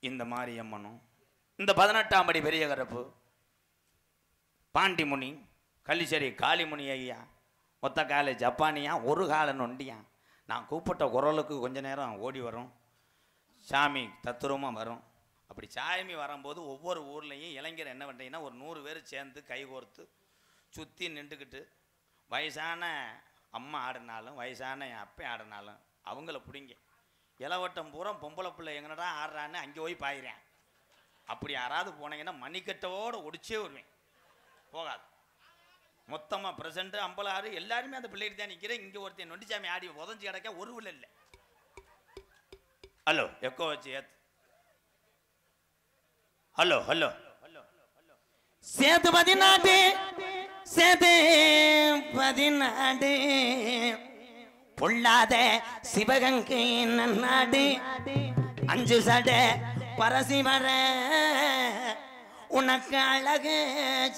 இந்த மாரியம்மனும் இந்த 18ஆம் படி பெரிய கரப்பு பாண்டிமுனி கள்ளிச்சேரி காளிமுனி ஐயா ஒத்த கால ஜப்பானியா ஒரு கால நொண்டியா நான் கூப்பிட்ட குரலுக்கு கொஞ்ச நேரம் ஓடி வரும் சாமி தத்துரமாக வரும். அப்படி சாமி வரும்போது ஒவ்வொரு ஊர்லேயும் இளைஞர் என்ன பண்ணுறீங்கன்னா ஒரு 100 பேர் சேர்ந்து கைகோர்த்து சுற்றி நின்றுக்கிட்டு வயசான அம்மா ஆடினாலும் வயசான என் அப்பா ஆடினாலும் அவங்கள பிடிங்க இளவட்டம் பூரா பொம்பளை பிள்ளை எங்கனடா ஆடுறான்னு அங்கே போய் பாயிறேன். அப்படி யாராவது போனீங்கன்னா மணிக்கட்டோடு ஒடிச்சே வருவேன். போகாது மொத்தமாக ப்ரெசண்ட்டு அம்பலாறு எல்லாருமே அந்த பிள்ளைகிட்ட தான் நிற்கிறேன். இங்கே ஒருத்தன் நொண்டிச்சாமி ஆடி உதஞ்சி கிடக்க ஒரு பிள்ளை இல்லை. ஹலோ எக்கோ வச்சு ஏத்து. ஹலோ ஹலோ சேது 14 சேது 14 பொல்லாத சிவகங்கை நாடு 5 சடை பரசிவர உனக்கு அழகு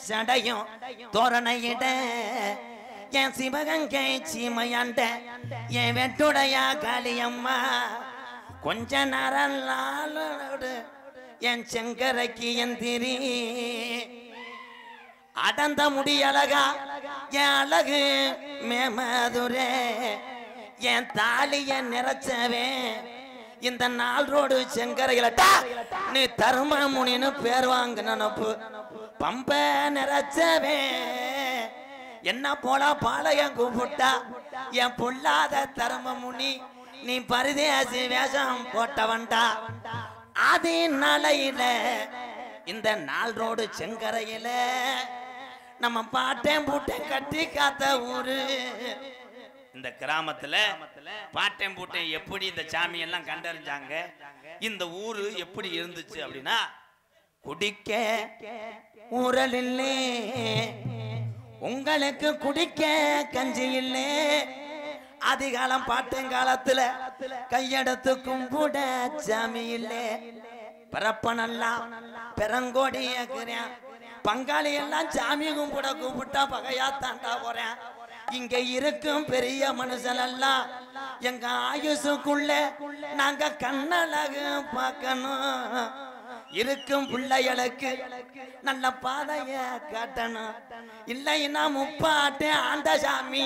சடையும் தோரணையிட என் சிவகங்கை சீமையாண்ட என் வெட்டுடையா காளியம்மா கொஞ்ச நேரம் என் செங்கரைக்கு எந்திரி அடந்த முடி அழகா என் அழகு மேமதுரே என் தாலிய நிறைச்சவே இந்த 4 ரோடு செங்கரையிலட்டா நீ தர்ம முனின்னு பேர் வாங்க நினப்பு பம்ப நிறைச்சவே என்ன போல பாளையம் கூப்பிட்டா என் பொல்லாத தர்ம முனி நீ பரிதேசி வேஷம் போட்டவன்டா. அதே நாளையில இந்த 4 ரோடு செங்கரையில நம்ம பாட்டேன் பூட்டேன் கட்டி காத்த ஊரு. இந்த கிராமத்துல பாட்டேன் பூட்டேன் எப்படி இந்த சாமி எல்லாம் கண்டறிஞ்சாங்க, இந்த ஊரு எப்படி இருந்துச்சு அப்படின்னா குடிக்க ஊரல் இல்லே உங்களுக்கு குடிக்க கஞ்சி இல்லே. அதிகாலம் பாட்டங்காலத்துல கையெடுத்து கும்பிட சாமி இல்லே. பிறப்பனெல்லாம் பெரங்கோடி ஏக்குறேன் பங்காளி எல்லாம் சாமி கும்பிட கூப்பிட்டா பகையா தாண்டா போறேன். இங்க இருக்கும் பெரிய மனுஷன் எல்லாம் எங்க ஆயுசுக்குள்ள நாங்க கண்ணழகு பார்க்கணும். இருக்கும் பிள்ளைகளுக்கு நல்ல பாதைய காட்டணும். இல்லைன்னா முப்பாட்டே ஆண்ட சாமி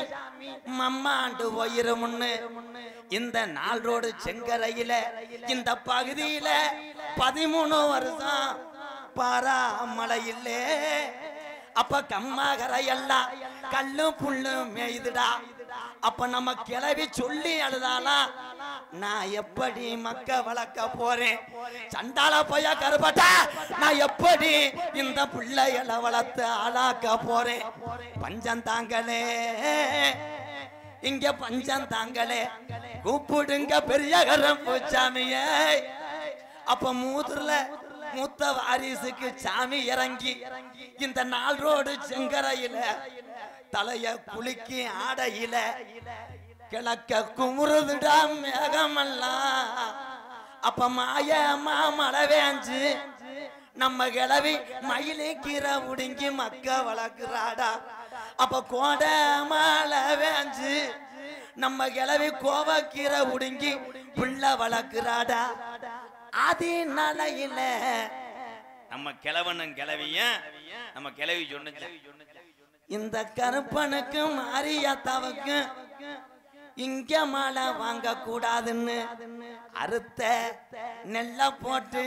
மம்மாண்டு போயிருமுன்னு இந்த 4 ரோடு செங்கரையில இந்த பகுதியில 13 வருஷம் பாராமலை இல்லே. அப்ப கம்மாகரையெல்லாம் கல்லு புல்லு மேய்துடா. அப்ப நம்ம கிளவி சொல்லி அழுதாலா நான் எப்படி மக்க வளர்க்க போறேன், சண்டால போய கருப்பட்டா நான் எப்படி இந்த பிள்ளைகளை வளர்த்து ஆளாக்க போறேன். பஞ்சம் தாங்களே இங்க பஞ்சம் தாங்களே கூப்பிடுங்க பெரிய கரப்பு சாமியே. அப்ப மூதுல மூத்த வாரிசுக்கு சாமி இறங்கி இந்த 4 ரோடு செங்கரையில தலைய குலுக்கி ஆடையில கிழக்க குமுறுதுடா மேகமெல்லாம். அப்ப மாயமா மழை வேஞ்சு நம்ம கிளவி மயிலே கீரை உடுங்கி மக்க வளர்க்குறாடா. அப்ப கோட மழை வேஞ்சு நம்ம கிளவி கோவக்கீரை உடுங்கி புள்ள வளர்க்குறாடா. அதே நாளையில நம்ம கிழவனும் கிளவியும் நம்ம கிளவி சொன்ன இந்த கருப்பனுக்கும் மாரியாத்தாவுக்கும் இங்க மாலை வாங்க கூடாதுன்னு அறுத்த நெல்ல போட்டு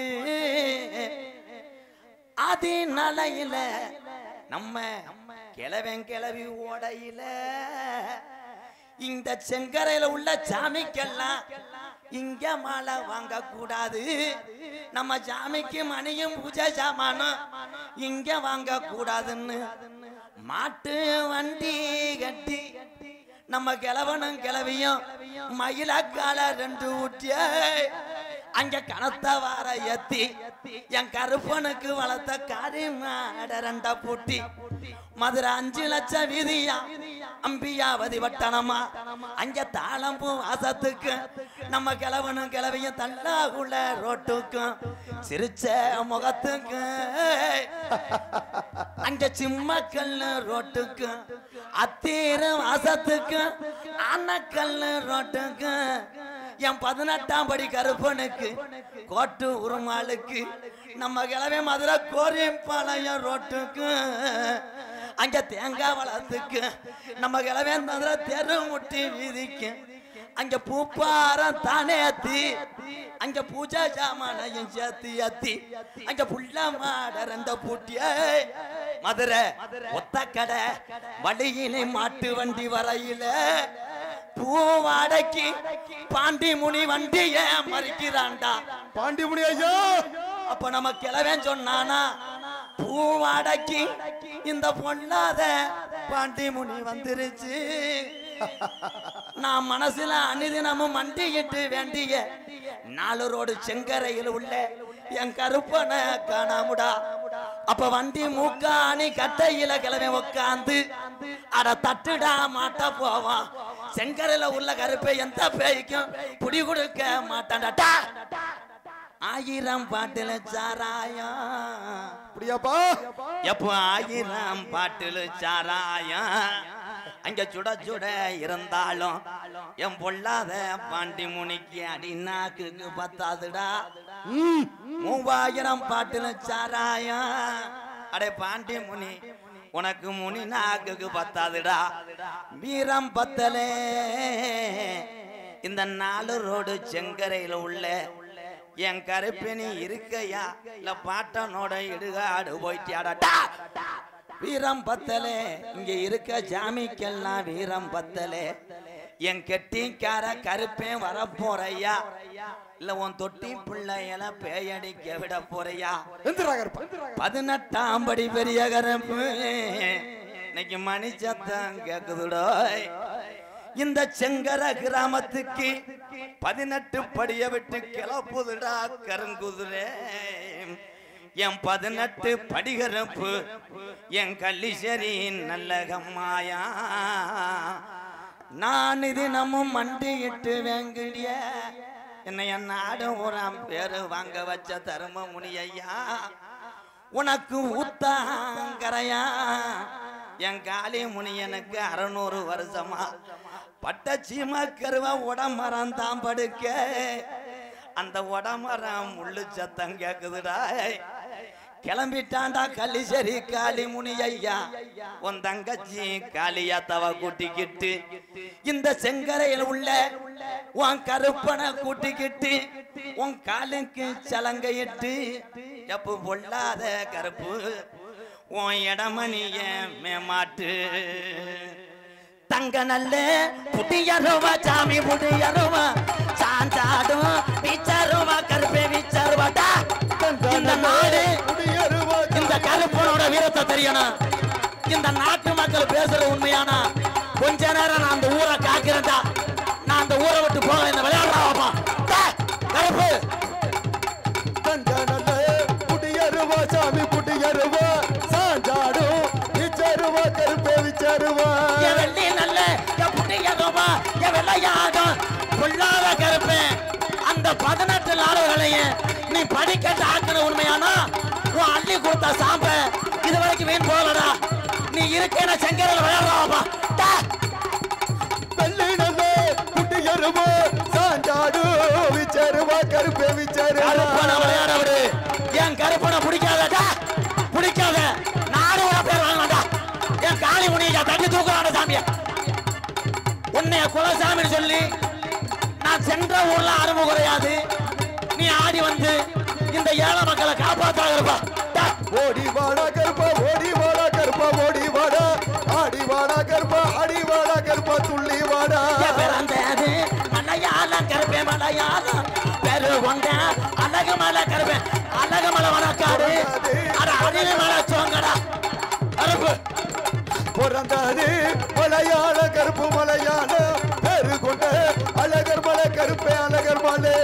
அதே நாளையில நம்ம கிழவன் கிளவி ஓடையில இந்த செங்கரையில உள்ள சாமிக்கெல்லாம் இங்க மாலை வாங்க கூடாது. நம்ம சாமிக்கு மணியும் பூஜை சாமானும் இங்க வாங்க கூடாதுன்னு மாட்டு வண்டி கட்டி நம்ம கிழவனும் கிளவியும் மயிலக்கால 2 ஊட்டிய அங்க கனத்த வார ஏத்தி என் கருப்பனுக்கு வளர்த்த காரி மாட 2 பூட்டி மதுரை 5 லட்சம் வீதியா அம்பியாவதி வட்டணமா அங்க தாளம்பூ வாசத்துக்கு நம்ம கிழவனும் கிழவியும் தள்ளாகுள்ள ரோட்டுக்கும் சிரிச்ச முகத்துக்கு அங்க சிம்மக்கல்லு ரோட்டுக்கும் அத்தீர வாசத்துக்கும் அன்னக்கல்லு ரோட்டுக்கும் என் 18ஆம் படி கருப்பனுக்கு கோட்டு உருமாளுக்கு நம்ம கிளவே மதுரை கோரியம்பாளையம் ரோட்டுக்கு அங்க தேங்காய் வளத்துக்கு நம்ம கிளவே மதுரை தெரு முட்டி வீதிக்கு அங்க பூப்பாரம் தானே அத்தி அங்க பூஜா சாமானையும் சேர்த்து அத்தி அங்க புள்ள மாடறந்த பூட்டிய மதுரை ஒத்த கடை வழியிலே மாட்டு வண்டி வரையில பூவாடைக்கு பாண்டி முனி வண்டிய மறிக்கிறான்டா. பாண்டி முனி ஐயா அப்ப நம்ம கிளவன் சொன்னானா பூவாடைக்கு இந்த பொண்ணாத பாண்டி முனி வந்துருச்சு. நான் மனசுல அனுதினமும் மண்டிக்கிட்டு வேண்டிய 4 ரோடு செங்கரையில் உள்ள என் கருப்பனை காணாமுடா. அப்ப வண்டி மூக்காணி கட்டையில கிளம்பி உட்காந்து அட தட்டுடா மாட்ட போவான். செங்கரையில உள்ள கருப்பை எந்த பேய்க்கும் புடி கொடுக்க மாட்டான்டா. 1000 பாட்டுல சாராயம் அப்படியாப்பா எப்போ 1000 பாட்டுல சாராயம் அங்க சுட சுட இருந்தாலும் என் பொல்லாத பாண்டி முனிக்கு அடிநாக்கு பத்தாதுடா. 3000 பாட்டுல சாராயம் அடே பாண்டி முனி உனக்கு முனி நாக்கு பத்தாதுடா. வீரம் பத்தலே இந்த 4 ரோடு செங்கரையில உள்ள என் கருப்பினி இருக்கையா இல்ல பாட்டனோட இடுகாடு போயிட்டியாடா. வீரம் பத்தலே இங்க இருக்க ஜாமிக்கெல்லாம் வீரம் பத்தலே. என் கெட்டிக்கார கருப்பேன் வரப்போறையா இல்ல உன் தொட்டி பிள்ளையில பேயடிக்க விட போறையா. 18ஆம் படி பெரிய கருப்பு இன்னைக்கு மணி சத்தம் கேக்குதுடோ. இந்த செங்கர கிராமத்துக்கு 18 படிய விட்டு கிளப்புதுடா கருங்குதிரே. என் 18 படிகரப்பு என் கள்ளிசரி நல்ல கம்மாயா. நான் இது நம்ம மண்டியிட்டு வேங்கிடிய என்னை என் நாடு ஊராம் பேரு வாங்க வச்ச தரும முனி ஐயா உனக்கு ஊத்தாங்கரையா. என் காளி முனி எனக்கு 600 வருஷமா பட்ட சீமா கருவா உடமரம் தான் படுக்க அந்த உடமரம் முள்ளு சத்தம் கேக்குதுடா. கிளம்பிட்டாண்டா கள்ளிசரி காளி முனி ஐயா. உன் தங்கச்சி காளியாத்தவ கூட்டிக்கிட்டு இந்த செங்கரையில் உள்ள உன் கருப்பனை கூட்டிக்கிட்டு உன் காலுக்கு சலங்கையிட்டு எப்ப பொல்லாத கருப்பு உன் இடமணிய மேமாட்டு. தங்க நல்ல புடியருவா சாமி புடியருவா சாந்தாடும் விச்சருவா கருப்பே விச்சருவாடா. இந்த நாடு இந்த கருப்பனோட வீரத்தை தெரியணும். இந்த நாட்டு மக்கள் பேசுற உண்மையானா கொஞ்ச நேரம் நான் அந்த ஊரை காக்கிறேன்டா. நான் அந்த ஊரை விட்டு போக இந்த விளையாடுறாப்பா கருப்பு. புடியருவா சாமி புடியருவா சாந்தாடும் விச்சருவா கருப்பே விச்சருவா வெள்ளி நல்ல புடியருவா வெள்ளையாடும் பொல்லாத கருப்பேன். அந்த 18 நாடுகளையும் நீ படிக்கட்டு ஆக்கிற உண்மையானா உன் அள்ளி கொடுத்த சாம்ப இது வரைக்கும் வீண் போகலடா. நீ இருக்கேன செங்கரையில் விளையாடுறாப்பா. வெள்ளி நல்ல புடியருவா சாந்தாடும் விச்சருவா கருப்பே விச்சருவா விளையாட விடு. என் கருப்பனை பிடிக்காதா பிடிக்காத நாடு பேர் வாங்கடா. என் காளி முனியா தண்ணி தூக்குறான சாமிய உன்னைய குலசாமின்னு சொல்லி நான் சென்ற ஊர்ல அருமை குறையாது. நீ ஆடி வந்து இந்த ஏழை மக்களை காப்பாற்றாக இருப்பா. ஓடி வாடா கருப்பா ஓடி வாடா கருப்பா ஓடி வாடா ஆடி வாடா கருப்பா ஆடி வாடா கருப்பா துள்ளி வாடா. பிறந்தது மலையாளம் கருப்பே மலையாளம் பெரு கொண்ட அழகு மலை கருப்பே அழகு மலை வளர்க்காடு அழகு மலை சோங்கடா கருப்பு. பிறந்தது மலையாள கருப்பு மலையாள பெரு கொண்ட அழகர் மலை கருப்பே அழகர் மலை.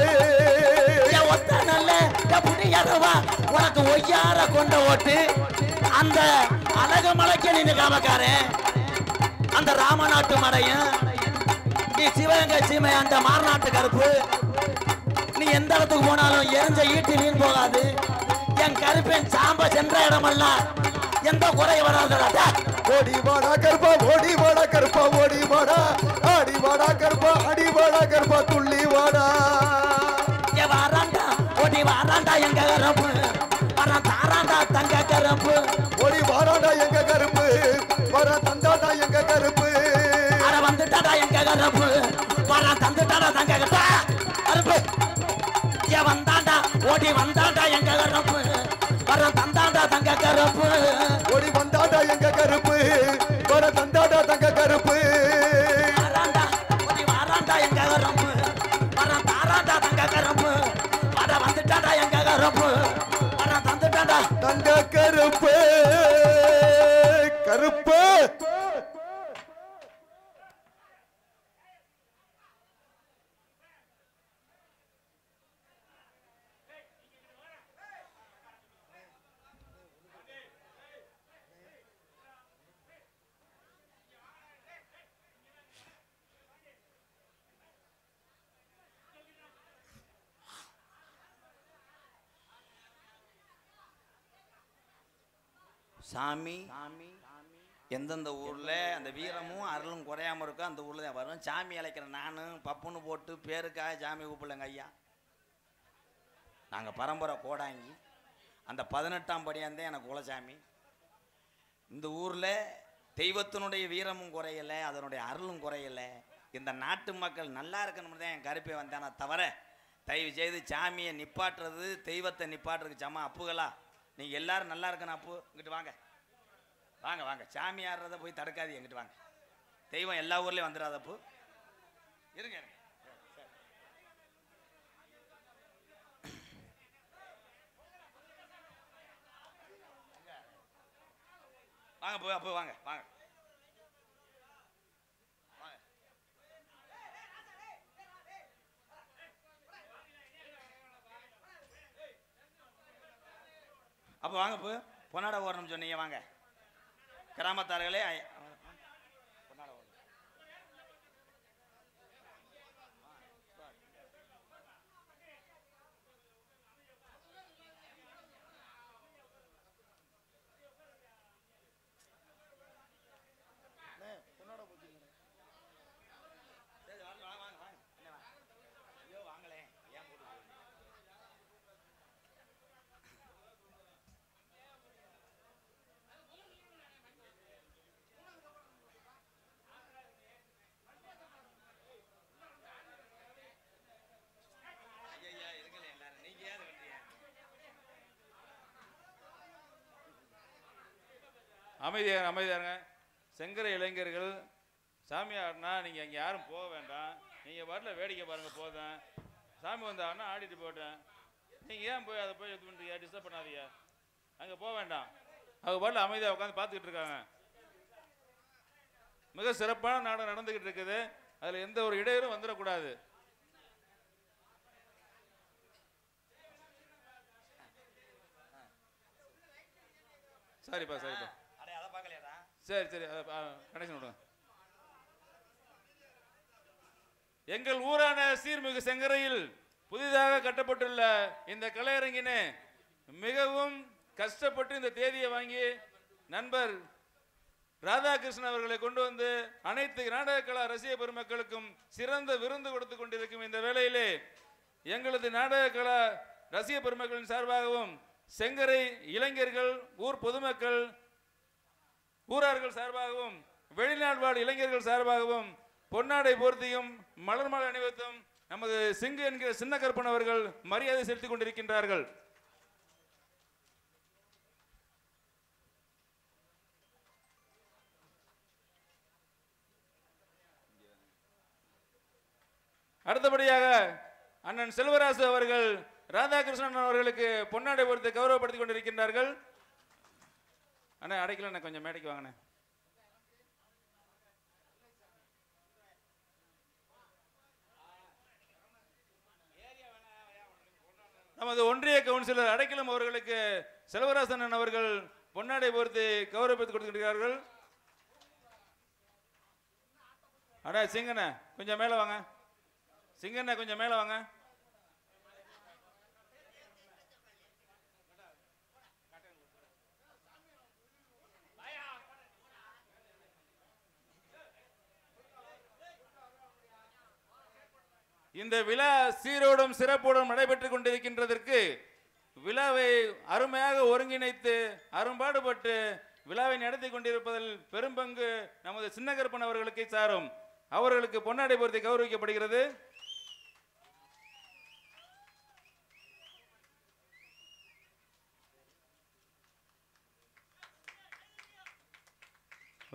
ஒத்த நல்ல புடியருவா உனக்கு ஒய்யார கொண்ட ஓட்டு அந்த அழகு மலைக்கு நின்று காமக்காரன் அந்த ராமநாட்டு மலையும் நீ சிவகங்கை சீமை அந்த மாரநாட்டு கருப்பு. நீ எந்த இடத்துக்கு போனாலும் எரிஞ்ச ஈட்டி வீண் போகாது. என் கருப்பேன் சாம்ப சென்ற இடமெல்லாம் எந்த குறை வராதுடா. ஓடி வாடா கருப்பா ஓடி வாடா கருப்பா ஓடி வாடா ஆடி வாடா கருப்பா அடி வாடா கருப்பா துள்ளி வாடா வாராண்டா ஓடி வாராண்டா எங்க கருப்பு வர தாராண்டா தங்க கருப்பு ஓடி வாராண்டா எங்க கருப்பு வர தந்தாடா எங்க கருப்பு அட வந்துட்டாடா எங்க கருப்பு வர தந்துட்டாடா தங்க கருப்பு ஏ வந்தாண்டா ஓடி வந்தாண்டா எங்க கருப்பு வர தந்தாண்டா தங்க கருப்பு ஓடி வந்தாடா எங்க கருப்பு வர தந்தாடா தங்க கருப்பு வாராண்டா ஓடி வாராண்டா எங்க கருப்பு வர தாராண்டா தங்க கருப்பு வர வந்துட்டாடா எங்க கருப்பு வர தந்துட்டாடா தங்க கருப்பு கருப்பு சாமி எந்தெந்த ஊரில் அந்த வீரமும் அருளும் குறையாமல் இருக்கோ அந்த ஊரில் தான் வரும். சாமி அழைக்கிறேன் நானும் பப்புன்னு போட்டு பேருக்காக சாமி கூப்பிடலங்க ஐயா. நாங்கள் பரம்பரை கோடாங்கி அந்த 18ஆம் படியாந்தே எனக்கு குலசாமி. இந்த ஊரில் தெய்வத்தினுடைய வீரமும் குறையலை, அதனுடைய அருளும் குறையலை. இந்த நாட்டு மக்கள் நல்லா இருக்கணும்னு தான் என் கருப்பை வந்தானே தவிர தயவு செய்து சாமியை நிப்பாட்டுறது தெய்வத்தை நிப்பாட்டுறதுக்கு சம அப்புகளா. நீங்கள் எல்லாரும் நல்லா இருக்கணும். அப்பு இங்கிட்டு வாங்க வாங்க வாங்க. சாமி ஆடுறத போய் தடுக்காது. எங்கிட்டு வாங்க. தெய்வம் எல்லா ஊர்லேயும் வந்துடாத அப்பு. இருங்க இருங்க. வாங்க போய் அப்போ வாங்க வாங்க. அப்போ வாங்க போ. பொன்னாட ஓரணும் சொன்னீங்க வாங்க. கிராமத்தார்களே பொன்னாட ஓரணும். அமைதியாருங்க. செங்கரை இளைஞர்கள் சாமி ஆடினா நீங்கள் அங்கே யாரும் போக வேண்டாம். நீங்கள் பாட்டில் வேடிக்கை பாருங்கள் போதும். சாமி வந்தாங்கன்னா ஆடிட்டு போட்டேன். நீங்கள் ஏன் போய் அதை போய் இது பண்ணுறீங்க? டிஸ்டர்ப் பண்ணாதீங்க. அங்கே போக வேண்டாம். அவங்க பாட்டில் அமைதியாக உட்காந்து பார்த்துக்கிட்டு இருக்காங்க. மிக சிறப்பான நாடகம் நடந்துக்கிட்டு இருக்குது. அதில் எந்த ஒரு இடையூறும் வந்துடக்கூடாது. சரிப்பா சரிப்பா. சரி சரி கனெக்ஷன் விடுங்க. எங்கள் ஊரான சீர்மிகு செங்கரையில் புதிதாக கட்டப்பட்டுள்ள இந்த கலையரங்கினை மிகவும் கஷ்டப்பட்டு இந்த தேதியை வாங்கி நண்பர் ராதாகிருஷ்ணன் அவர்களை கொண்டு வந்து அனைத்து நாடக கலா ரசிக பெருமக்களுக்கும் சிறந்த விருந்து கொடுத்து கொண்டிருக்கும் இந்த வேளையிலே எங்களது நாடக கலா ரசிக பெருமக்களின் சார்பாகவும் செங்கரை இளைஞர்கள் ஊர் பொதுமக்கள் ஊரார்கள் சார்பாகவும் வெளிநாடு வாழ் இளைஞர்கள் சார்பாகவும் பொன்னாடை போர்த்தியும் மலர் மாலை அணிவித்தும் நமது சிங்கு என்கிற சின்ன கருப்பன் அவர்கள் மரியாதை செலுத்திக் கொண்டிருக்கின்றார்கள். அடுத்தபடியாக அண்ணன் செல்வராசு அவர்கள் ராதாகிருஷ்ணன் அவர்களுக்கு பொன்னாடை போர்த்தி கௌரவப்படுத்திக் கொண்டிருக்கின்றார்கள். அண்ணா அடைக்கல கொஞ்சம் மேடைக்கு வாங்கண்ணே. நமது ஒன்றிய கவுன்சிலர் அடைக்கலம் அவர்களுக்கு செல்வராசன் அவர்கள் பொன்னாடை போர்த்தி கௌரவப்படுத்திக் கொடுத்திருக்கிறார்கள். அடா சிங்கண்ண கொஞ்சம் மேல வாங்க. சிங்கண்ண கொஞ்சம் மேல வாங்க. இந்த விழா சீரோடும் சிறப்போடும் நடைபெற்றுக் கொண்டிருக்கின்றதற்கு விழாவை அருமையாக ஒருங்கிணைத்து அரும்பாடுபட்டு விழாவை நடத்தி கொண்டிருப்பதில் பெரும்பங்கு நமது சின்னகருப்பன் அவர்களுக்கு சாரும். அவர்களுக்கு பொன்னாடை போர்த்தி கௌரவிக்கப்படுகிறது.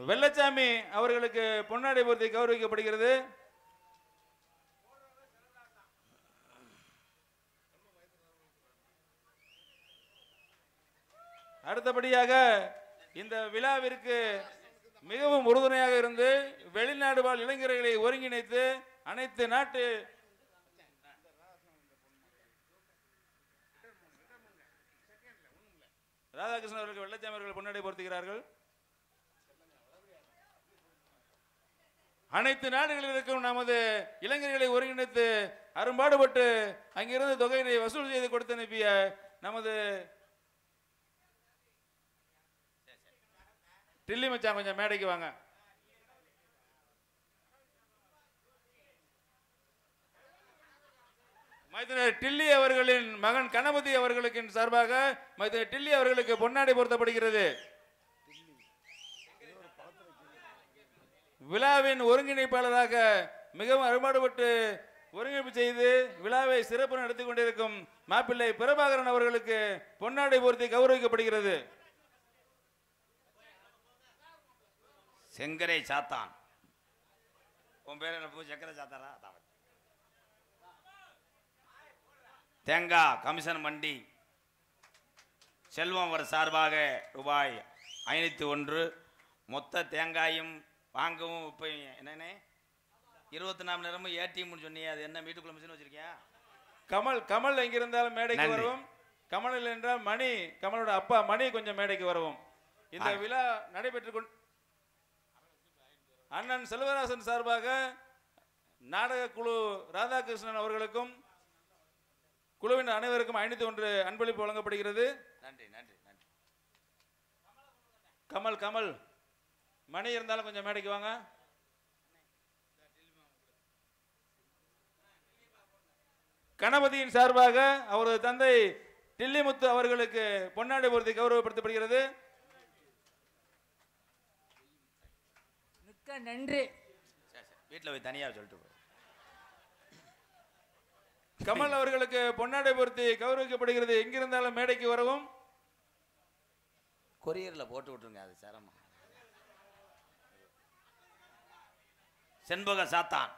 வெள்ளச்சாமி அவர்களுக்கு பொன்னாடை போர்த்தி கௌரவிக்கப்படுகிறது. அடுத்தபடியாக இந்த விழாவிற்கு மிகவும் உறுதுணையாக இருந்து வெளிநாடு வாழ் இளைஞர்களை ஒருங்கிணைத்து அனைத்து நாட்டு ராதாகிருஷ்ணன் அவர்கள் வெள்ளச்சாமி அவர்கள் பொன்னாடை போர்த்துகிறார்கள். அனைத்து நாடுகளில் இருக்கும் நமது இளைஞர்களை ஒருங்கிணைத்து அரும்பாடுபட்டு அங்கிருந்து தொகையினை வசூல் செய்து கொடுத்து அனுப்பிய நமது டில்லி மச்சான் கொஞ்சம் மேடைக்கு வாங்க. மைத்தினர் டில்லி அவர்களின் மகன் கணபதி அவர்களுக்கு சார்பாக மைத்தினர் டில்லி அவர்களுக்கு பொன்னாடை பொருத்தப்படுகிறது. விழாவின் ஒருங்கிணைப்பாளராக மிகவும் அரும்பாடுபட்டு ஒருங்கிணைப்பு செய்து விழாவை சிறப்பு நடத்தி கொண்டிருக்கும் மாப்பிள்ளை பிரபாகரன் அவர்களுக்கு பொன்னாடை பொருத்தி கௌரவிக்கப்படுகிறது. செங்கரை சாத்தான். உன் பேர் என்ன? சக்கரை சாத்தாரா? தேங்காய் கமிஷன் மண்டி செல்வம் அவர் சார்பாக ரூபாய் 501. மொத்த தேங்காயும் வாங்கவும் இப்போ என்னண்ணே 24 மணி நேரமும் ஏடிஎம்னு சொன்னியே, அது என்ன வீட்டுக்குள்ள மிஷின் வச்சிருக்கியா? கமல் எங்கிருந்தாலும் மேடைக்கு வரவும். கமல் என்றால் மணி, கமலோட அப்பா மணி கொஞ்சம் மேடைக்கு வரவும். இந்த விழா நடைபெற்று அண்ணன் செல்வராசன் சார்பாக நாடக குழு ராதாகிருஷ்ணன் அவர்களுக்கும் குழுவின் அனைவருக்கும் 501 அன்பளிப்பு வழங்கப்படுகிறது. நன்றி நன்றி நன்றி. கமல் மணி இருந்தாலும் கொஞ்சம் மேடைக்கு வாங்க. கணபதியின் சார்பாக அவரது தந்தை டில்லிமுத்து அவர்களுக்கு பொன்னாடை பொருத்தி கௌரவப்படுத்தப்படுகிறது. மிக்க நன்றி. வீட்டில் போய் தனியாக சொல்லிட்டு கமல் அவர்களுக்கு பொன்னாடை பொருத்தி கௌரவிக்கப்படுகிறது. எங்கிருந்தாலும் மேடைக்கு வரவும். கொரியரில் போட்டு விட்டுருங்க, அது சிரமம். செண்பக சாத்தான்.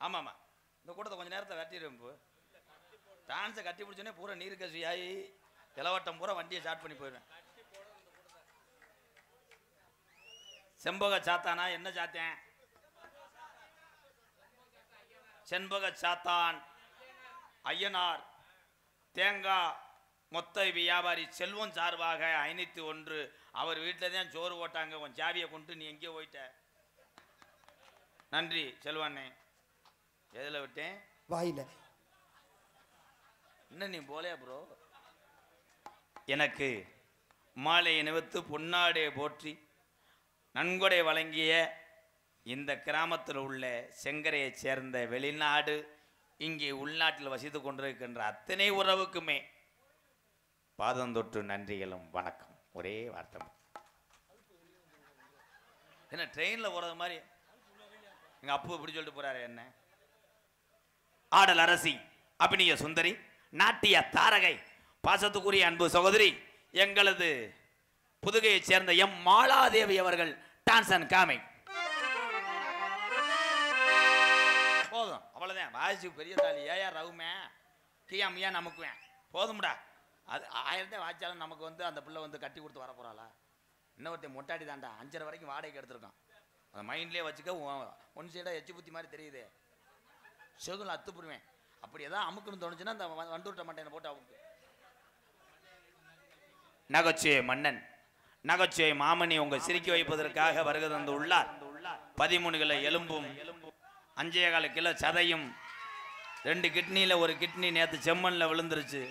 ஆமாம்மா, இந்த கூட்டத்தை கொஞ்சம் நேரத்தை வெட்டிடுவேன். டான்ஸை கட்டி பிடிச்சோன்னே பூரா நீர் கசி ஆகி இளவட்டம் பூரா வண்டியை ஸ்டார்ட் பண்ணி போயிடுவேன். செண்பக சாத்தானா? என்ன சாத்தேன்? செண்பக சாத்தான் ஐயனார் தேங்காய் மொத்த வியாபாரி செல்வம் சார்பாக 501. அவர் வீட்டில் தான் சோறு போட்டாங்க. உன் சாவியை கொண்டு நீ எங்கேயோ போயிட்ட. நன்றி செல்வண்ணே. எதில் விட்டேன்? வாயில. இன்னும் நீ போலே ப்ரோ. எனக்கு மாலை நிவத்து பொன்னாடை போற்றி நன்கொடை வழங்கிய இந்த கிராமத்தில் உள்ள செங்கரையைச் சேர்ந்த வெளிநாடு இங்கே உள்நாட்டில் வசித்து கொண்டிருக்கின்ற அத்தனை உறவுக்குமே பாதந்தொட்டு நன்றிகளும் வணக்கம். ஒரே வார்த்தை. என்ன ட்ரெயினில் போகிறது மாதிரி எங்கள் அப்பு இப்படி சொல்லிட்டு போகிறாரு. என்ன ஆடல் அரசி அபிநய சுந்தரி நாட்டிய தாரகை பாசத்துக்குரிய அன்பு சகோதரி எங்களது புதுகையைச் சேர்ந்த எம் மாலாதேவி அவர்கள் டான்ஸ் அண்ட் காமை. போதும், அவ்வளோதான். வாசி பெரிய தாலி ஏயா ரவுமே கியாமியா நமக்குவேன் போதும்டா. அது 1000 வாய்ச்சாலும் நமக்கு வந்து அந்த பிள்ளை வந்து கட்டி கொடுத்து வர போகிறாளா? இன்னொருத்தன் மொட்டாடி தாண்டா 5:30 வரைக்கும் வாடகைக்கு எடுத்துருக்கான். அந்த மைண்ட்லேயே வச்சுக்க. ஒன் சைடாக எச்சு புத்தி மாதிரி தெரியுது. செகுல அத்துப்புருவேன். அப்படி எதாவது அமுக்குன்னு தோணுச்சுன்னா அந்த வந்துவிட்ட மாட்டேன் போட்டு அமுக்கு. நகைச்சுவை மன்னன் நகைச்சுவை மாமணி உங்கள் சிரிக்க வைப்பதற்காக வருகை தந்து உள்ளார். 13 கிலோ எலும்பும் 5.25 கிலோ சதையும் 2 கிட்னியில் ஒரு கிட்னி நேற்று செம்மண்ணில் விழுந்துருச்சு.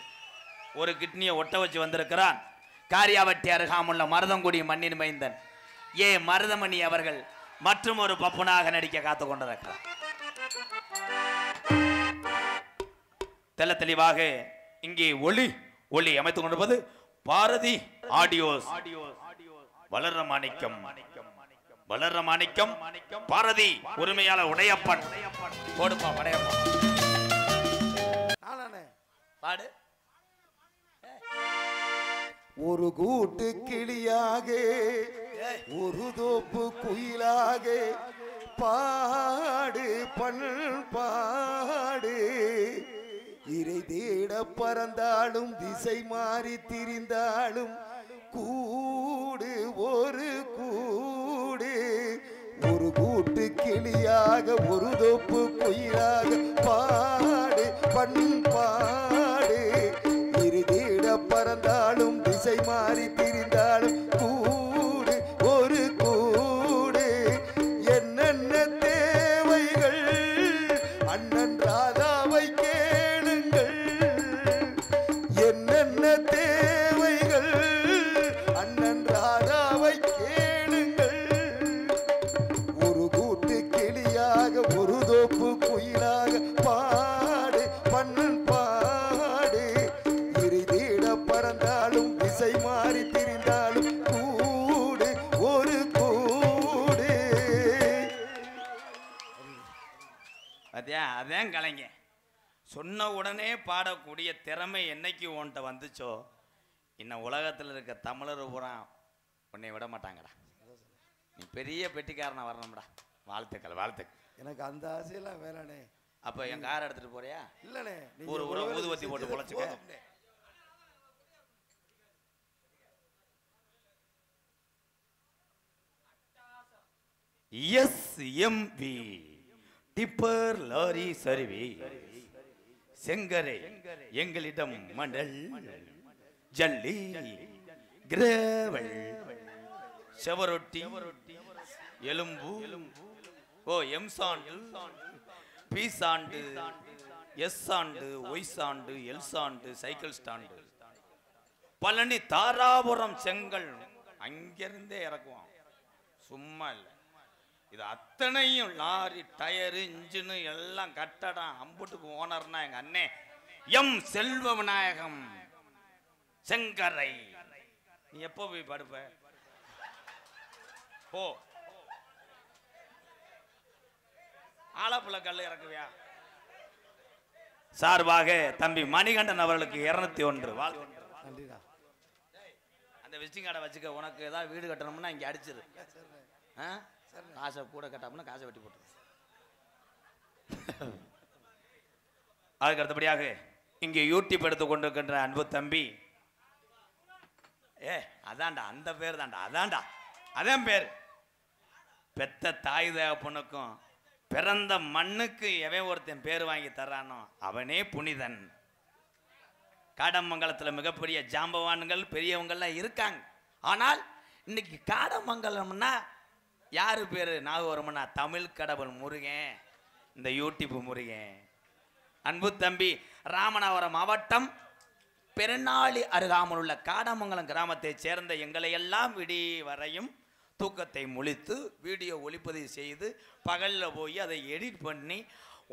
ஒரு கிட்னியை ஒட்ட வச்சு வந்திருக்கிறான். காரியாவட்டி அருகாமுள்ள மருதங்குடி மண்ணின் மைந்தன் ஏ மருதமணி அவர்கள் மற்றும் ஒரு பப்புனாக நடிக்க காத்து கொண்டிருக்கிறார். தெல்ல தெளிவாக இங்கே ஒளி அமைத்துக் கொண்டிருப்பது பாரதி ஆடியோஸ். வளர்ற மாணிக்கம் பாரதி உரிமையாளர் உடையப்பன். போடுப்பா உடையப்பன். பாடு. ஒரு கூட்டு கிளியாக ஒரு தோப்பு குயிலாக பாடு பண்பாடு. இறை தேட பறந்தாலும் திசை மாறி திரிந்தாலும் கூடு ஒரு கூடு. ஒரு கூட்டு கிளியாக ஒரு தோப்பு குயிலாக பாடு பண்பாடு. இறை தேட பறந்தாலும் திசை மாறி திரிந்தாலும் கூடு ஒரு கூடு. என்னென்ன தேவைகள் அண்ணன் ராதாவை கேளுங்கள். என்னென்ன தேவைகள் அண்ணன் ராதாவை கேளுங்கள். ஒரு கூட்டு கிளியாக ஒரு தோப்பு குயிலாக பாடு பண்பாடு. இறை தேட பறந்தாலும் திசை மாறி திரிந்தாலும் கூடு ஒரு கூடு. அதே அதான் கலைங்க சொன்ன உடனே பாடக்கூடிய திறமை என்னைக்கு உன்கிட்ட வந்துச்சோ இன்னும் உலகத்தில் இருக்க தமிழர் பூரா உன்னை விட மாட்டாங்கடா. நீ பெரிய பெட்டிக்காரனை வரணும்டா. வாழ்த்துக்கள். எனக்கு அந்த ஆசையெல்லாம் வேணானே. அப்ப என் கார் எடுத்துட்டு போறியா? இல்லனே, ஒரு ஊதுவத்தி போட்டு பொழைச்சுக்க. எஸ்எம்வி டிப்பர் லாரி சர்வி செங்கரை எங்களிடம் மண்டல் ஜல்லி கிரேவல் செவரொட்டி எலும்பு M sand P sand S sand Y sand L sand cycle stand Palani Dharapuram செங்கல் அங்கிருந்தே இறக்குவான். சும்மா இல்லை, இது அத்தனையும் லாரி டயரு இன்ஜினு எல்லாம் கட்டடம். அம்புட்டுக்கு ஓனர்னா எங்க அண்ணே எம் செல்வ விநாயகம் செங்கரை. நீ எப்போ போய் படுப்ப? போ. ஆலப்புல கல் இறக்குவியா? சார்பாக தம்பி மணிகண்டன் அவர்களுக்கு 201 வாழ்த்து. அந்த விசிட்டிங் கார்டை வச்சுக்க. உனக்கு ஏதாவது வீடு கட்டணும்னா இங்க அடிச்சிரு. காசை கூட கட்டாமனா காசை வெட்டி போட்டு. அதுக்கு அடுத்தபடியாக இங்கே யூடியூப் எடுத்துக் கொண்டிருக்கின்ற அன்பு தம்பி அதான்டா, அந்த பேர் தான்டா, அதான் பேர். பெத்த தாய் தகப்பனுக்கும் பிறந்த மண்ணுக்கு எவன் ஒருத்தன் பேர் வாங்கி தர்றானோ அவனே புனிதன். காடமங்கலத்தில் மிகப்பெரிய ஜாம்பவான்கள் பெரியவங்கள்லாம் இருக்காங்க. ஆனால் இன்னைக்கு காடமங்கலம்னா யாரு பேரு ஞாபகம் வரும்னா தமிழ் கடவுள் முருகன், இந்த யூடியூப் முருகன். அன்பு தம்பி ராமநாதபுரம் மாவட்டம் பெருநாளி அருகாமல் உள்ள காடமங்கலம் கிராமத்தை சேர்ந்த எங்களை எல்லாம் விடி வரையும் தூக்கத்தை முழித்து வீடியோ ஒளிப்பதிவு செய்து பகலில் போய் அதை எடிட் பண்ணி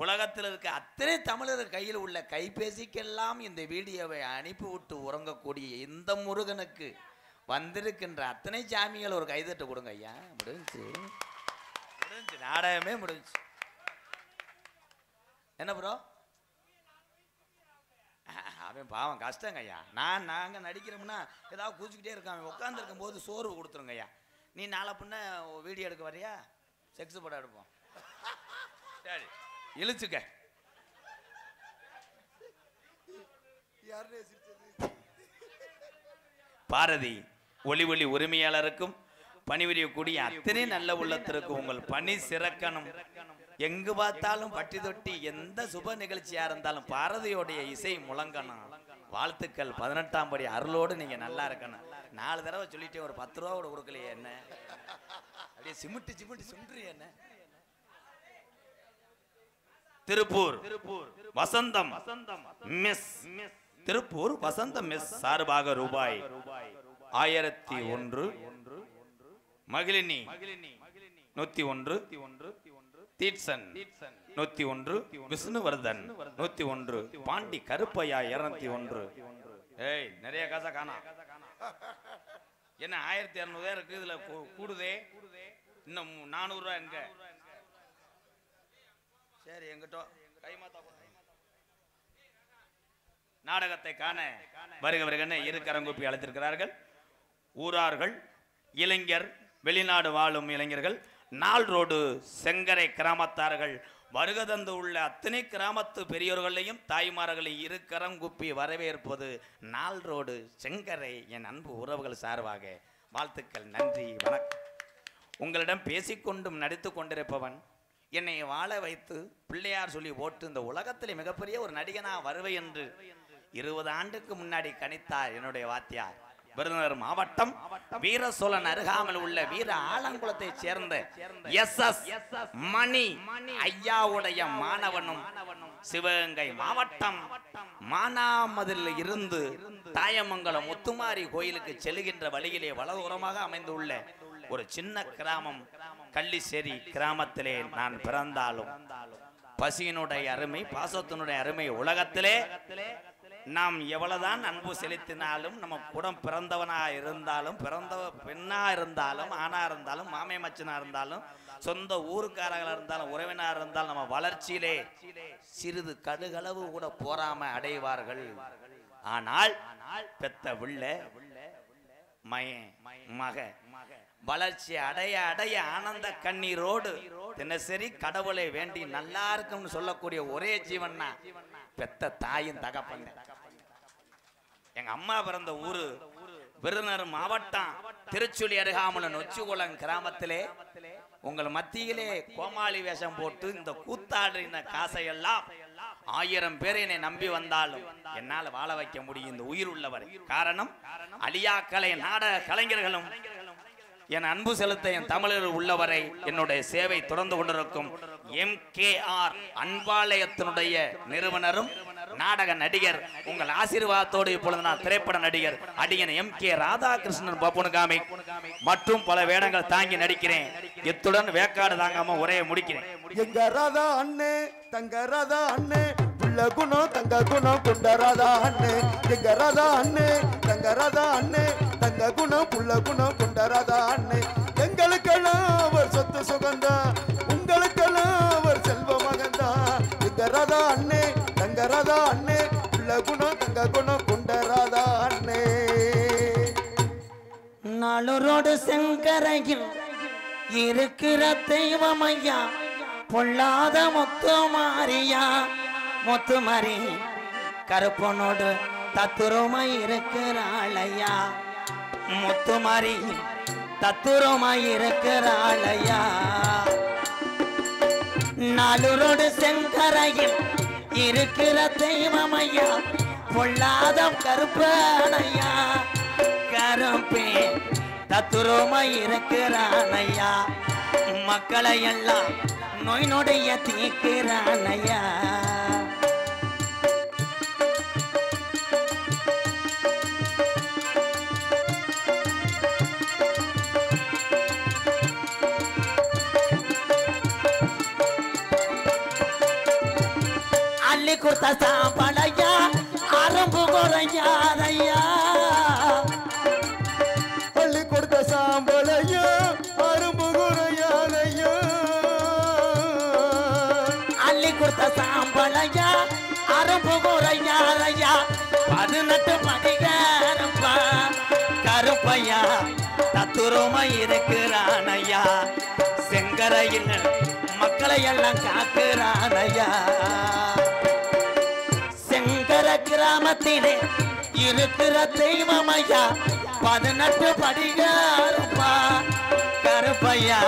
உலகத்தில் இருக்க அத்தனை தமிழர் கையில் உள்ள கைபேசிக்கெல்லாம் இந்த வீடியோவை அனுப்பிவிட்டு உறங்கக்கூடிய இந்த முருகனுக்கு வந்திருக்கின்ற அத்தனை சாமிகள் ஒரு கைதட்டு கொடுங்க ஐயா. முடிஞ்சு நாடகமே முடிஞ்சு. என்ன ப்ரோ? அவன் பாவம் கஷ்டங்க ஐயா. நாங்கள் நடிக்கிறோம்னா ஏதாவது கூச்சிக்கிட்டே இருக்கான். உட்காந்துருக்கும் போது சோர்வு கொடுத்துருங்க ஐயா. நீ நாளை பின்ன வீடியோ எடுக்க வரியா? செக்ஸ் படம் எடுப்போம். சரி இழுச்சுக்க. பாரதி ஒளி உரிமையாளருக்கும் பணிபுரியக்கூடிய அத்தனை நல்ல உள்ளத்திற்கும் உங்கள் பணி சிறக்கணும். எங்கு பார்த்தாலும் பட்டி தொட்டி எந்த சுப நிகழ்ச்சியா இருந்தாலும் பாரதியோடைய இசை முழங்கணும். வாழ்த்துக்கள். 18ஆம் படி அருளோடு நீங்க நல்லா இருக்கணும். 4 தடவை சொல்லிட்டே ஒரு 10 ரூபா கூட கொடுக்கலையே என்ன? அப்படியே சிமிட்டு சுன்றிய என்ன? திருப்பூர் வசந்தம் மிஸ் திருப்பூர் வசந்தம் மிஸ் சார்பாக ரூபாய் 1001, மகிழினி 101, தீட்சன் 101, விஷ்ணுவர்தன் 101, பாண்டி கருப்பையா 201. ஏய் நிறைய காசா காணா என்ன 1200 இருக்கு இதுல கூடுதே இன்னும் 400 ரூபாய் எங்க சரி எங்கிட்ட கைமாத்தா நாடகத்தை காண வருக வருகன்னு இரு கரங்கூப்பி அழைத்திருக்கிறார்கள் ஊரார்கள் இளைஞர் வெளிநாடு வாழும் இளைஞர்கள் நாள் ரோடு செங்கரை கிராமத்தார்கள் வருக தந்து உள்ள அத்தனை கிராமத்து பெரியோர்களையும் தாய்மார்களையும் இரு கரங்குப்பி வரவேற்பது நாள் ரோடு செங்கரை என் அன்பு உறவுகள் சார்பாக வாழ்த்துக்கள் நன்றி வணக்கம். உங்களிடம் பேசிக்கொண்டும் நடித்து கொண்டிருப்பவன் என்னை வாழ வைத்து பிள்ளையார் சொல்லி போட்டு இந்த உலகத்திலே மிகப்பெரிய ஒரு நடிகனா வருவேன் என்று 20 ஆண்டுக்கு முன்னாடி கணித்தார் என்னுடைய வாத்தியார். விருதுநகர் மாவட்டம் வீர சோழன் அருகாமல் உள்ள வீர ஆலங்குளத்தை சேர்ந்த SS மணி ஐயாவுடைய மாணவனும் சிவகங்கை மாவட்டம் மானாமதில் இருந்து தாயமங்கலம் முத்துமாரி கோயிலுக்கு செல்கின்ற வழியிலே வலதுபுறமாக அமைந்துள்ள ஒரு சின்ன கிராமம் கள்ளிசேரி கிராமத்திலே நான் பிறந்தாலும் பசியினுடைய அருமை பாசத்தினுடைய அருமை உலகத்திலே நாம் எவ்வளவுதான் அன்பு செலுத்தினாலும் நம்ம கூட பிறந்தவனா இருந்தாலும் பிறந்த பெண்ணா இருந்தாலும் ஆணா இருந்தாலும் மாமே மச்சனா இருந்தாலும் சொந்த ஊருக்காரர்களா இருந்தாலும் உறவினரா இருந்தாலும் நம்ம வளர்ச்சியிலே சிறிது கடுகளவு கூட போராம அடைவார்கள். ஆனால் பெத்த பிள்ள மக வளர்ச்சி அடைய அடைய ஆனந்த கண்ணீரோடு தினசரி கடவுளை வேண்டி நல்லா இருக்கும்னு சொல்லக்கூடிய ஒரே ஜீவன்னா பெத்த தாயும் தகப்பன். எங்க அம்மா பிறந்த ஊரு விருதுநகர் மாவட்டம் திருச்சுழி அருகாமல் நொச்சிகுளம் கிராமத்திலே உங்கள் மத்தியிலே கோமாளி வேஷம் போட்டு இந்த கூத்தாடின காசையெல்லாம் 1000 பேர் என்னை நம்பி வந்தாலும் என்னால் வாழ வைக்க முடியும் இந்த உயிர் உள்ளவர். காரணம் அலியாக்கலை நாடக கலைஞர்களும் என் அன்பு செலுத்த என் தமிழர் உள்ளவரை என்னுடைய சேவை தொடர்ந்து கொண்டிருக்கும் MKR அன்பாலயத்தினுடைய நிறுவனரும் நாடக நடிகர் உங்கள் ஆசீர்வாதத்தோடு இப்பொழுது நான் திரைப்பட நடிகர் அடியன் MK ராதாகிருஷ்ணன் பப்புனுகாமி மற்றும் பல வேடங்கள் தாங்கி நடிக்கிறேன். இத்துடன் வேக்காடு தாங்காம உரையை முடிக்கிறேன். எங்க ராதா அண்ணே தங்க ராதா அண்ணே புள்ள குணம் தங்க குணம் கொண்ட ராதா அண்ணே எங்க ராதா அண்ணே தங்க ராதா அண்ணே தங்க குணம் புள்ள குணம் கொண்ட ராதா அண்ணே எங்களுக்கெல்லாம் அவர் சொத்து சுகந்தா உங்களுக்கெல்லாம் அவர் செல்வ மகந்தா எங்க ராதா அண்ணே தங்க ராதா அண்ணே புள்ள குணம் தங்க குணம் கொண்ட ராதா அண்ணே. நாளூரோடு செங்கரையில் இருக்கிற தெய்வம் ஐயா பொல்லாத முத்துமாரியா முத்துமாரி கருப்பனோடு தத்துருமாய் இருக்கிறாளையா முத்துமாரி தத்துருமாய் இருக்கிறாளையா. நாளூரோடு செங்கரையில் இருக்கிற தெய்வம் ஐயா பொல்லாத கருப்பனையா கருப்பே தத்துருமாய் இருக்கிறானையா மக்களை எல்லாம் நோய் நொடைய தீக்கிறானையா. அள்ளி கொடுத்த சாம்பளையா அரும்பு குறையாதையா அள்ளி கொடுத்த சாம்பளையா அரும்பு குறையாதையா அள்ளி கொடுத்த சாம்பளையா அரும்பு குறையாதையா 18 படிகாரப்பா கருப்பையா தத்துருமா இருக்கிறானையா செங்கரையில் மக்களை எல்லாம் காக்குறானையா. செங்கர கிராமத்திலே இருக்கிற தெய்வம் ஐயா 18 படிகாரப்பா கருப்பையா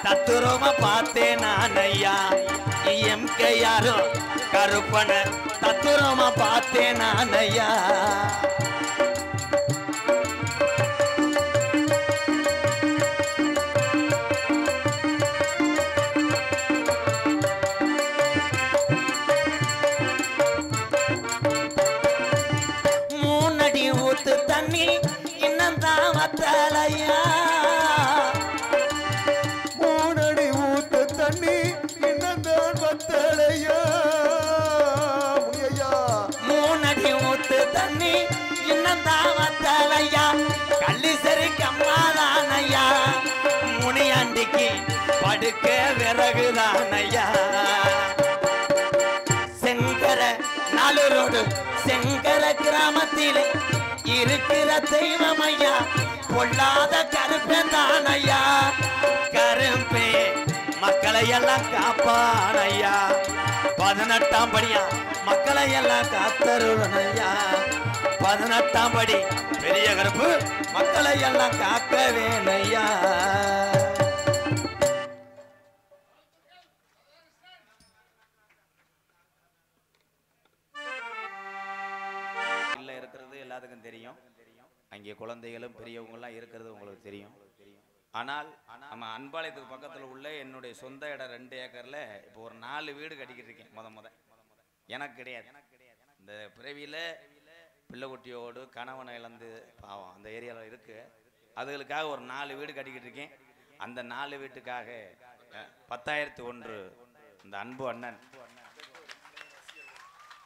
தத்துருமா பார்த்தேன் நான் ஐயா MKR கருப்பன தத்துருமா பார்த்தேன் நான் ஐயா. ஊத்து தண்ணி இன்னந்தான் வத்தலையா 3 அடி ஊத்து தண்ணி தண்ணி இன்னும் தான் வத்தலையா கள்ளி சரி கம்மாதானையா முனியாண்டிக்கு படுக்க விறகுதானையா செங்கர நாளூரோடு செங்கர கிராமத்திலே இருக்கிற தெய்வம் ஐயா பொல்லாத கருப்பேன் தானையா கருப்பே மக்களை எல்லாம் காப்பானையா 18ஆம் படியா மக்களை எல்லாம் காத்தருணையா 18ஆம் படி பெரிய கருப்பு மக்களை எல்லாம் காக்க வேணையா இருக்கிறது எல்லாத்துக்கும் தெரியும். அங்கே குழந்தைகளும் பெரியவங்கெல்லாம் இருக்கிறது உங்களுக்கு தெரியும். ஆனால் நம்ம அன்பாளையத்துக்கு பக்கத்தில் உள்ள என்னுடைய சொந்த இடம் 2 ஏக்கரில் இப்போ ஒரு 4 வீடு கட்டிக்கிட்டு இருக்கேன். முத எனக்கு கிடையாது. இந்த பிறவியில் பிள்ளைக்குட்டியோடு கணவனை இழந்து பாவம் அந்த ஏரியாவில் இருக்கு. அதுகளுக்காக ஒரு 4 வீடு கட்டிக்கிட்டு இருக்கேன். அந்த 4 வீட்டுக்காக 10,001 இந்த அன்பு அண்ணன்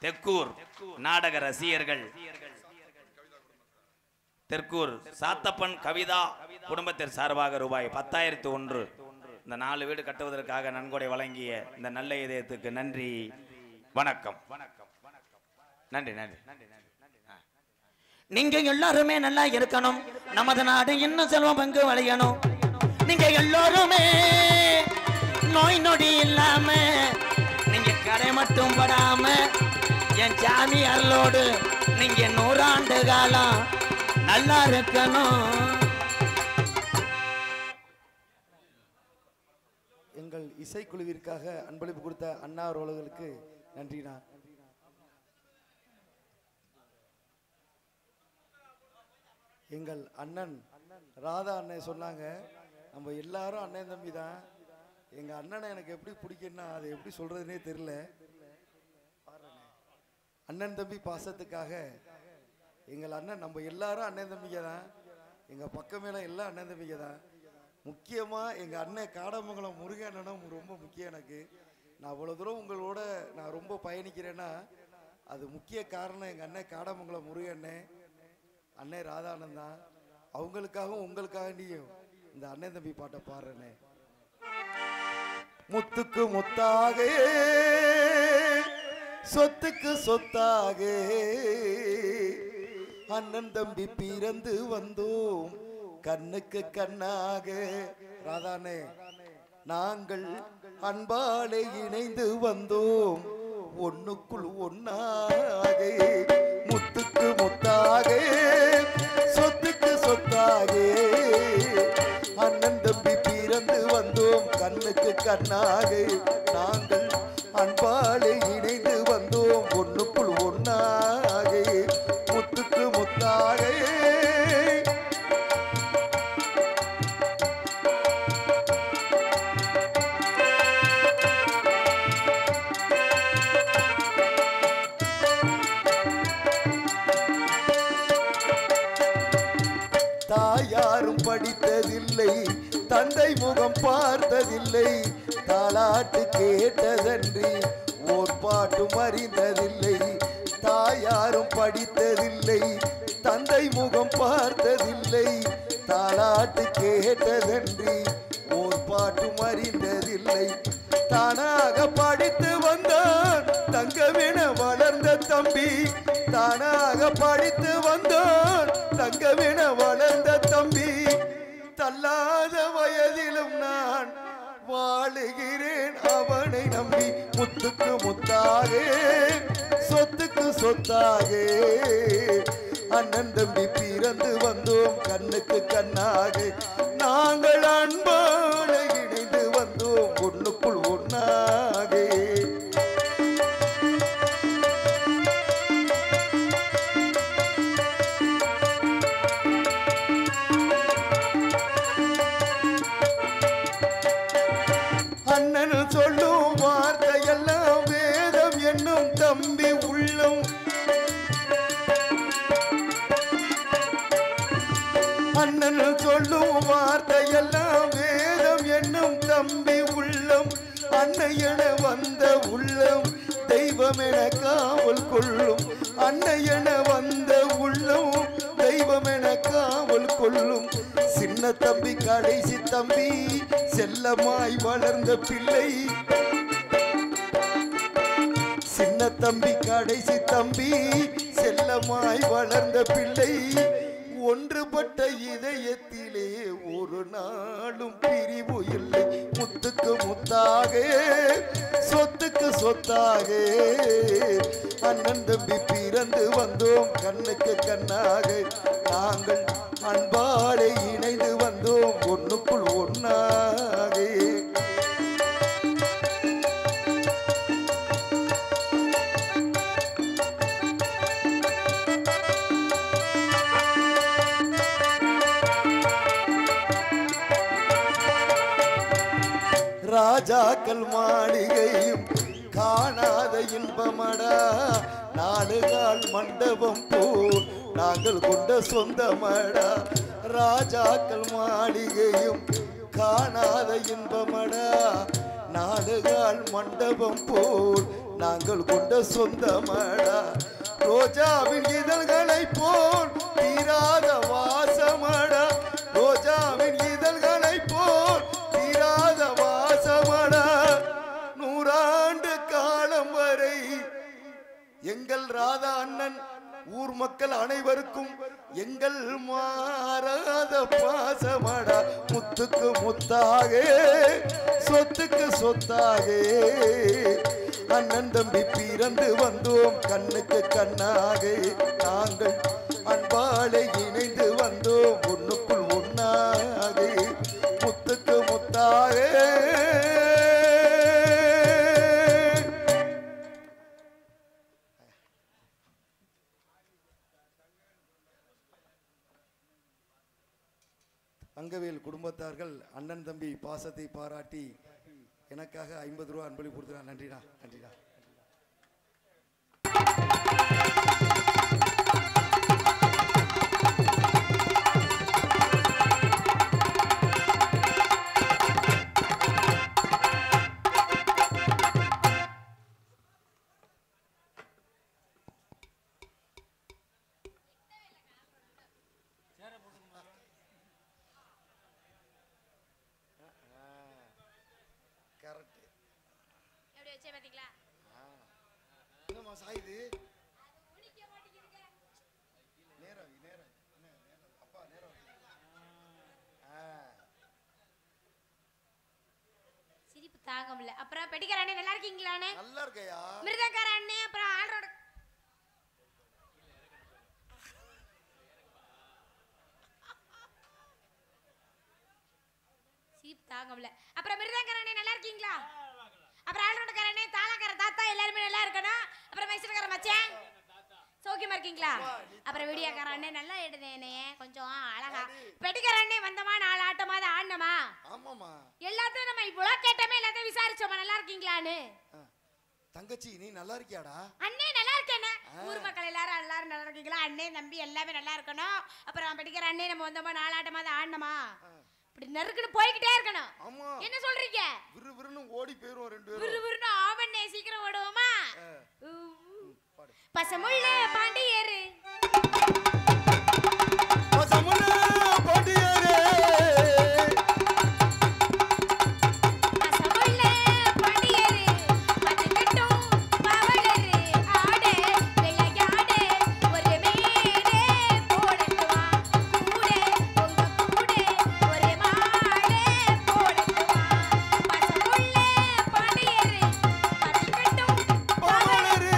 தெற்கூர் நாடக ரசிகர்கள் தெற்கூர் சாத்தப்பன் கவிதா குடும்பத்தின் சார்பாக ரூபாய் 10,001 இந்த 4 வீடு கட்டுவதற்காக நன்கொடை வழங்கிய இந்த நல்ல இதயத்துக்கு நன்றி, வணக்கம். நன்றி நன்றி. நீங்க எல்லாருமே நல்லா இருக்கணும். நமது நாடு இன்னும் செல்வம் பங்கு வளையணும். நீங்க எல்லாருமே நோய் நொடி இல்லாம நீங்க கடை மட்டும் படாம என் சாமி அருளோடு நீங்க 100 ஆண்டு காலம் நல்லா இருக்கணும். எங்கள் இசைக்குழுவிற்காக அன்பளிப்பு கொடுத்த அண்ணா அவர்களுக்கு நன்றிண்ணா. எங்கள் அண்ணன் ராதா அண்ணன் சொன்னாங்க, நம்ம எல்லாரும் அண்ணன் தம்பி தான். எங்க அண்ணனை எனக்கு எப்படி பிடிக்குன்னா அதை எப்படி சொல்றதுன்னே தெரியல. அண்ணன் தம்பி பாசத்துக்காக எங்கள் அண்ணன் நம்ம எல்லாரும் அண்ணன் தம்பிங்க தான். எங்க பக்கமேல எல்லாம் அண்ணன் தம்பிங்க தான். முக்கியமா எங்க அண்ணன் காடமங்கலம் முருகண்ணனும் ரொம்ப முக்கியம் எனக்கு. நான் அவ்வளவு தூரம் உங்களோட நான் ரொம்ப பயணிக்கிறேன்னா அது முக்கிய காரணம் எங்க அண்ணன் காடமங்கலம் முருகண்ணே, அண்ணன் ராதானந்த் தான். அவங்களுக்காகவும் உங்களுக்காண்டியும் இந்த அண்ணன் தம்பி பாட்டை பாடுறேனே. முத்துக்கு முத்தாக சொத்துக்கு சொத்தாக அண்ணன் தம்பி பிறந்து வந்தோம் கண்ணுக்கு கண்ணாக. ராதானே, நாங்கள் அன்பாலே இணைந்து வந்தோம் ஒண்ணுக்குள் ஒன்னாக. முத்துக்கு முத்தாக சொத்துக்கு சொத்தாக அண்ணன் தம்பி பிறந்து வந்தோம் கண்ணுக்கு கண்ணாக. நாங்கள் அன்பாலே இணைந்து வந்தோம் ஒண்ணுக்குள் ஒன்னாக. முத்துக்கு முத்தாக தாயாரும் படித்ததில்லை, தந்தை முகம் பார்த்ததில்லை, தாலாட்டு கேட்டதன்றி ஓர் பாட்டும் அறிந்ததில்லை. தாயாரும் படித்ததில்லை, தந்தை முகம் பார்த்ததில்லை, தாலாட்டு கேட்டதன்றி ஓர் பாட்டும் அறிந்ததில்லை. தானாக படித்து வந்தான் தங்கமென வளர்ந்த தம்பி, தானாக படித்து வந்தான் தங்கமென வளர்ந்த தம்பி. தள்ளாத வயதிலும் நான் வாழுகிறேன் அவனை நம்பி. முத்துக்கு முத்தாக சொத்துக்கு சொத்தாக அண்ணன் தம்பி பிறந்து வந்தோம் கண்ணுக்கு கண்ணாக. நாங்கள் அன்பான இணைந்து வந்தோம் ஒண்ணுக்குள் ஒன்னாக. அண்ணன் சொல்லும் வார்த்தையெல்லாம் வேதம் என்னும் தம்பி உள்ளம். அண்ணன் சொல்லும் வார்த்தையெல்லாம் வேதம் என்னும் தம்பி உள்ளம். அன்னையென வந்த உள்ளம் தெய்வமென காவல் கொள்ளும். அன்னையென வந்த தம்பி கடைசி தம்பி செல்லமாய் வளர்ந்த பிள்ளை சின்ன தம்பி கடைசி தம்பி செல்லமாய் வளர்ந்த பிள்ளை ஒன்றுபட்ட இதயத்திலே ஒரு நாளும் பிரிவு இல்லை முத்துக்கு முத்தாக சொத்துக்கு சொத்தாக அண்ணன் தம்பி பிறந்து வந்தோம் கண்ணுக்கு கண்ணாக நாங்கள் அன்பாலே இணைந்து வந்தோம் ஒண்ணுக்குள் ஒன்னாக ராஜாக்கள் மாளிகையும் காணாத இன்பமடா நாடுகால் மண்டபம் போல் நாங்கள் கொண்ட சொந்தமடா ராஜாக்கள் மாளிகையும் காணாத இன்பமடா நாடுகால் மண்டபம் போல் நாங்கள் கொண்ட சொந்தமடா ரோஜாவின் இதழ்களை போல் தீராத வாசமடா ரோஜாவின் இதழ்களை போல் தீராத வாசமடா நூறாண்டு காலம் வரை எங்கள் ராதா அண்ணன் ஊர் மக்கள் அனைவருக்கும் எங்கள் மாறாத பாசமடா முத்துக்கு முத்தாக சொத்துக்கு சொத்தாக அண்ணன் தம்பி பிறந்து வந்தோம் கண்ணுக்கு கண்ணாக நாங்கள் அன்பாலே இணைந்து வந்தோம் ஒண்ணுக்குள் ஒன்னாக முத்துக்கு முத்தாக அங்கவேல் குடும்பத்தார்கள் அண்ணன் தம்பி பாசத்தை பாராட்டி எனக்காக 50 ரூபா அன்பளி கொடுத்துறான் நன்றிடா நன்றிடா சாயுது சிரிப்பு தாங்க முடியல. அப்புறம் பெட்டிக்கார அண்ணே நல்லா இருக்கீங்களானே? நல்லா இருக்கையா. மிருதக்கார அண்ணே அப்புறம் ஆல்ரோட சிரிப்பு தாங்க முடியல. அப்புறம் மிருதக்கார அண்ணே நல்லா இருக்கீங்களா? அப்புறம் ஆல்ரோடக்கார அண்ணே தாளக்கார தாத்தா எல்லாரும் நல்லா இருக்கணும். அப்புறம் மைசூர்கார மச்சான் சௌக்கியமா இருக்கீங்களா? அப்புறம் வீடியோக்கார அண்ணே நல்லா எடுதேனே கொஞ்சம் அழகா. பெட்டிக்கார அண்ணே வந்தமா நாலு ஆட்டமா தான் ஆடணுமா? ஆமாமா. எல்லாத்தையும் நம்ம இவ்வளவு கேட்டமே எல்லாத்தையும் விசாரிச்சோமா நல்லா இருக்கீங்களான்னு. தங்கச்சி நீ நல்லா இருக்கியாடா? அண்ணே நல்லா இருக்கேனே. ஊர் மக்கள் எல்லாரும் நல்லா இருக்கீங்களா? அண்ணே தம்பி எல்லாமே நல்லா இருக்கணும். அப்புறம் பெட்டிக்கார அண்ணே நம்ம வந்தமா நாலு ஆட்டமா தான் ஆடணுமா? இப்படி நறுக்குன்னு போய்கிட்டே இருக்கணும். ஆமா. என்ன சொல்றீங்க? விறுவிறுன்னு ஓடி போயிரும் ரெண்டு பேரும். விறுவிறுன்னு ஆவண்ணே சீக்கிரம் ஓடுவோமா? பசமுள்ள பாண்டியரு பசமுள்ள பாண்டியரு பசமுள்ள பாண்டியரு பதுங்கட்டும் பவளரு ஆடே விளையாடே ஒரு மேடே போடட்டுமா கூடே உங்க கூடே ஒரு மாடே போடட்டுமா பசமுள்ள பாண்டியரு பதுங்கட்டும் பவளரு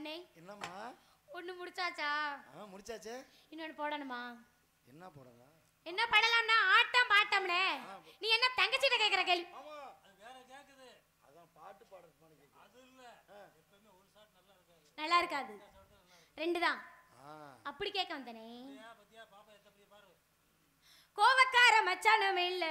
அண்ணே என்னம்மா? ஒண்ணு முடிச்சாச்சா? முடிச்சாச்சே. இன்னொன்னு போடணுமா? என்ன போடலாம்? என்ன படலாம்னா ஆட்டம் பாட்டம்னே. நீ என்ன தங்கச்சிட்ட கேக்குற கேள்வி? ஆமா அது வேற கேக்குது. அதான் பாட்டு பாடுறதுன்னு கேக்குது. அது இல்ல. எப்பவுமே ஒரு ஷாட் நல்லா இருக்காது. ரெண்டு தான். அப்படி கேட்க வந்தனே. பத்தியா பாப்பா எப்படி பாரு. கோவக்கார மச்சானமே இல்ல.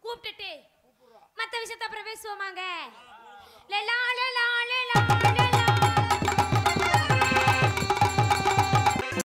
கூப்பிட்டுட்டு மத்த விஷயத்தை அப்புறம் பேசுவோமாங்க.